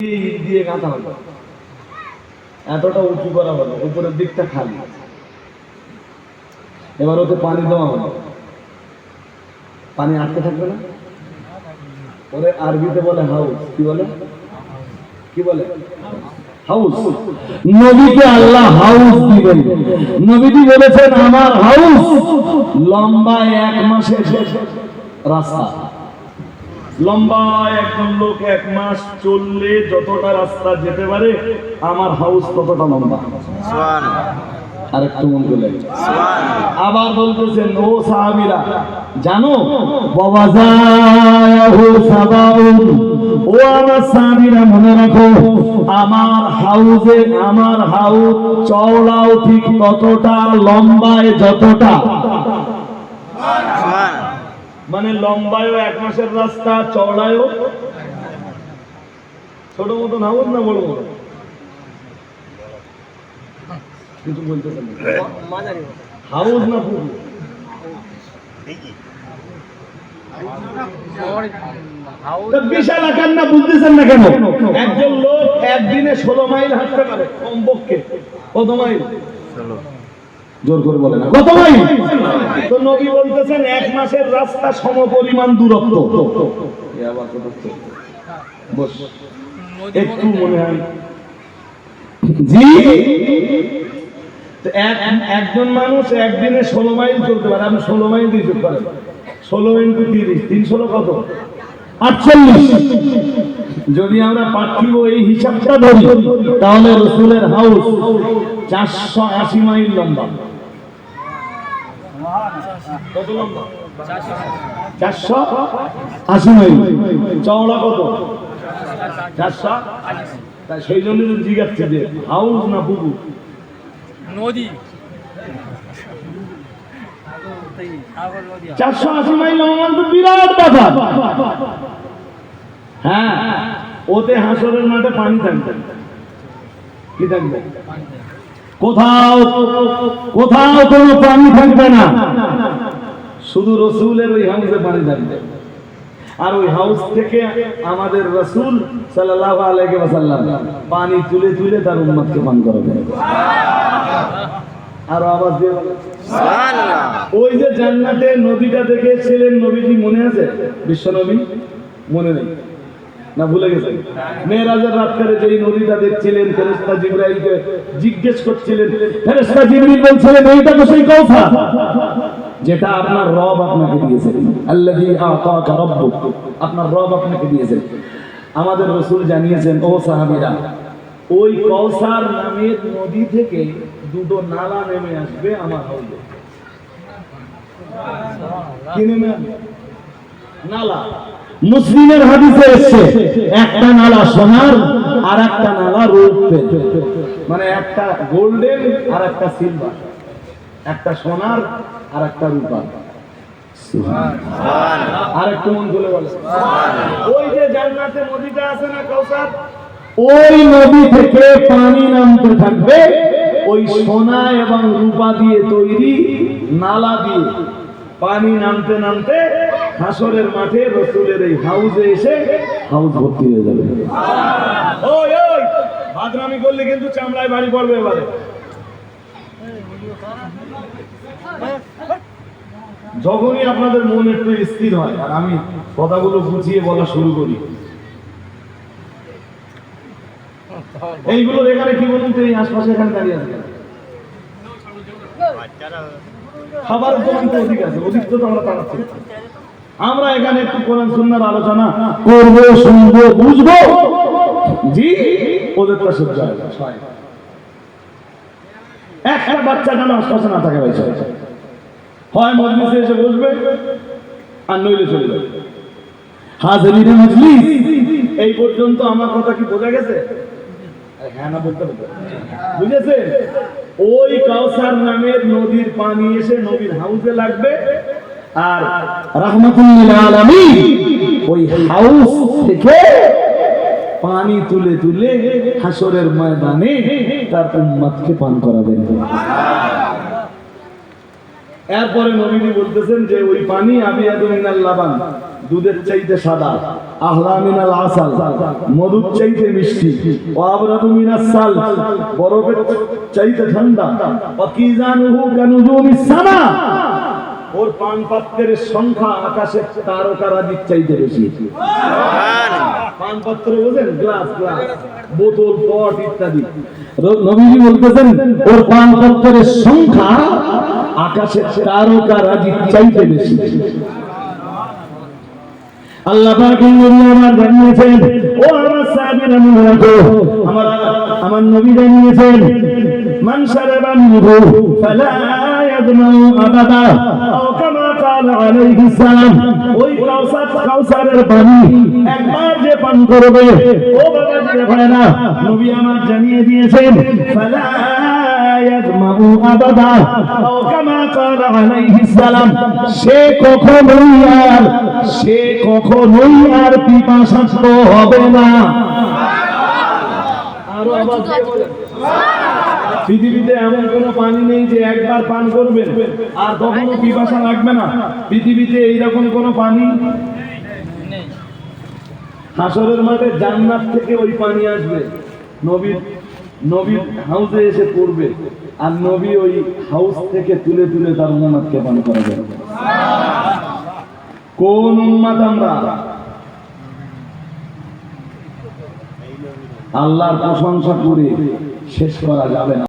দিয়ে গাঁথা হলো, এতটা উঁচু করা হলো, উপরের দিকটা খালি। এবার ওতে পানি দেওয়া হলো, পানি আটকে থাকবে না? ওরে আরবিতে বলে হাউস। কি বলে? কি বলে? হাউস। নবীকে আল্লাহ হাউস দিবেন। নবীজি বলেছেন আমার হাউস লম্বা 1 মাসের রাস্তা। লম্বা একজন লোক 1 মাস চললে যতটা রাস্তা যেতে পারে আমার হাউস ততটা লম্বা। আর একটু মন করে আবার বলতেছেন, ও সাহাবীরা জানো বাবাজাহু সাবাউন, ও আমার সাহাবীরা মনে রাখো আমার হাউস চওড়াও ঠিক ততটা, লম্বায় যতটা। মানে লম্বায়ও 1 মাসের রাস্তা, চওড়ায়ও ছোট মতন হাউস না বড় মতন? কিছু বলতেছেন হাউস না পুকুর? বিশাল আকার না, বুঝতেছেন না কেন? একজন লোক একদিনে 16 মাইল হাঁটতে পারে কমপক্ষে। কত মাইল? জোর করে বলে না, কত মাইল? তো নবী বলতেছেন 1 মাসের রাস্তা সমপরিমাণ দূরত্ব। একটু মনে হয় জি, একজন মানুষ একদিনে 16 মাইল চলতে পারে। আপনি 16 মাইল দিয়ে চলতে পারেন। 16 × 30 316 কত? 48। যদি আমরা পার্থিব এই হিসাবটা ধরি তাহলে রাসূলের হাউস 480 মাইল লম্বা। কত লম্বা? 480 মাইল। চওড়া কত? 480। তাই সেই জন্য জিজ্ঞাসা যে হাউস না পুকুর? নদী। 480 মাইল লম্বা তো বিরাট কথা। হ্যাঁ, ওতে হাসরের মাঠে পানি থাকবে। কি থাকবে? কোথাও কোনো পানি থাকবে না, শুধু রাসূলের ওই হাউসে পানি থাকবে। আর ওই হাউস থেকে আমাদের রাসূল সাল্লাল্লাহু আলাইহি ওয়াসাল্লাম পানি তুলে তুলে তার উম্মতকে পান করাবেন। আর আওয়াজ দিয়ে বলেন সুবহানাল্লাহ। ওই যে জান্নাতে নদীটা দেখেছিলেন নবীজি, মনে আছে? বিশ্ব নবী মনে নেই না, ভুলে গেছেন? মেরাজের রাতকারে যেই নদীটা দেখছিলেন, ফেরেশতা জিবরাইলকে জিজ্ঞেস করছিলেন, ফেরেশতা জিবরিল বলছিলেন এইটা তো সেই কাউসার যেটা আপনার রব আপনাকে দিয়েছেন। আল্লাযী আতাকা রাব্বুক, আপনার রব আপনাকে দিয়েছেন। আমাদের রাসূল জানিয়েছেন, ও সাহাবীরা ওই কাউসার নামের নদী থেকে 2টো নালা নেমে আসবে আমার হাউসে। কি নেমে আসবে? নালা। মুসলিমের হাদিসে এসেছে একটা নালা সোনার আর একটা নালা রূপের, মানে একটা গোল্ডেন আর একটা সিলভার, একটা সোনার আর একটা রূপার। সুবহানাল্লাহ। আর একটু মন খুলে বলে সুবহানাল্লাহ। ওই যে জান্নাতে নদীটা আছে না কাউসার, ওই নদী থেকে পানি নামতে থাকবে ওই সোনা এবং রূপা দিয়ে তৈরি নালা দিয়ে। পানি নামতে নামতে হাসরের মাঠে রাসূলের এই হাউসে এসে হাউস ভর্তি হয়ে যাবে। ওই ওই বাদরামি করলে কিন্তু চামড়ায় বাড়ি পড়বে। এবারে যখনই আপনাদের মন একটু স্থির হয় আর আমি কথাগুলো গুছিয়ে বলা শুরু করি, এইগুলো এখানে কি বলুন তো, এই আশপাশে এখানে দাঁড়িয়ে আছে খাবার দোকান তো অধিক আছে, অধিক তো আমরা তাড়াচ্ছি। আমরা এখানে একটু কোরআন সুন্নাহর আলোচনা করবো, শুনবো, বুঝবো। জি, ওদের তো সহ্য হয় না। একটা বাচ্চা কেন আশপাশে না থাকে ভাই? হয় মজলিসে এসে বসবে আর নইলে চলে যাবে। হাজিরিনে মজলিস এই পর্যন্ত আমার কথা কি বোঝা গেছে? হ্যাঁ না বলতে হবে, বুঝেছে? ওই কাউসার নামের নদীর পানি এসে নবীর হাউসে লাগবে আর রাহমাতুল লিল আলামিন ওই হাউস থেকে পানি তুলে তুলে হাসরের ময়দানে তার উম্মতকে পান করাবেন। এরপরে নবীজি বলতেছেন যে ওই পানি আবিয়াদু মিনাল লাবান, দুধের চাইতে সাদা, আহলা মিনাল আসাল, মধুর চাইতে মিষ্টি, ওয়া আবরাদু মিনাস সাল, বরফের চাইতে ঠান্ডা, ওয়া কিজানুহু কানুজুমিস সামা, ওর পান পাত্রের সংখ্যা আকাশের তারকারাজির চাইতে বেশি। পান পাত্র বোঝেন, গ্লাস গ্লাস, বোতল, পট ইত্যাদি। নবীজি বলতেছেন ওর পান পাত্রের সংখ্যা আকাশের তারকারাজির চাইতে বেশি। আল্লাহ পাক আমার জানিয়েছেন, ও আমার সাহাবীরা মনে রাখো, আমার নবী জানিয়েছেন, মান শারাবা মিনহু ফালা ইয়াদমাউ আবাদা, ও কামা ক্বালা আলাইহিস সালাম, ওই কাউসারের পানি একবার যে পান করবে ও বাবা যে হয় না, নবী আমার জানিয়ে দিয়েছেন, ফালা ইয়াদমাউ আবাদা, ও কামা ক্বালা আলাইহিস সালাম, সে কখনোই আর পিপাসার্ত হবে না। আরো আবার পৃথিবীতে এমন কোন পানি নেই যে একবার পান করবেন আর কখনো পিপাসা লাগবে না। পৃথিবীতে এইরকম কোন পানি নেই। হাসরের মাঠে জান্নাত থেকে ওই পানি আসবে, নবীর হাউসে এসে পড়বে, আর নবী ওই হাউস থেকে তুলে তুলে তার উম্মতকে পান করাবে। কোন উম্মত আমরা? আল্লাহর প্রশংসা করে শেষ করা যাবে না।